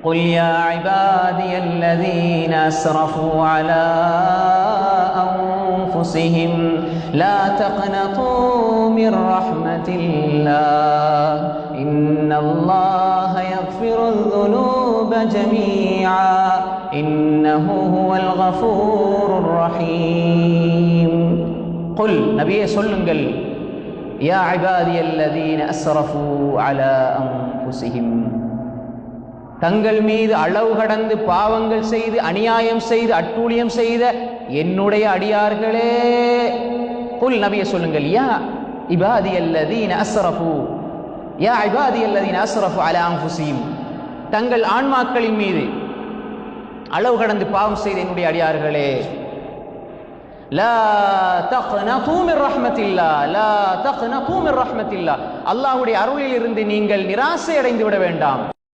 قل يا عبادي الذين أسرفوا على أنفسهم لا تقنطوا من رحمة الله إن الله يغفر الذنوب جميعا إنه هو الغفور الرحيم. قل நபியே சொல்லுங்கள், யா இபாதி அல்லதீன அஸ்ரஃபு அலா அன்ஃபுஸிஹிம், தங்கள் மீது அளவு கடந்து பாவங்கள் செய்து அநியாயம் செய்து அட்டூழியம் செய்த என்னுடைய அடியார்களே. குல் நபியே சொல்லுங்கள், யா இபாதி அல்லதீன அஸ்ரஃபு, யா இபாதி அல்லதீன அஸ்ரஃபு அலா அன்ஃபுஸிஹிம், தங்கள் ஆன்மாக்களின் மீது அளவு கடந்து பாவம் செய்த என்னுடைய அடியார்களே. லா தக்னது மின் ரஹ்மத்தில்லாஹ், லா தக்னது மின் ரஹ்மத்தில்லாஹ், அல்லாஹ்வுடைய அருளில் இருந்து நீங்கள் நிராசை அடைந்து விட வேண்டாம்.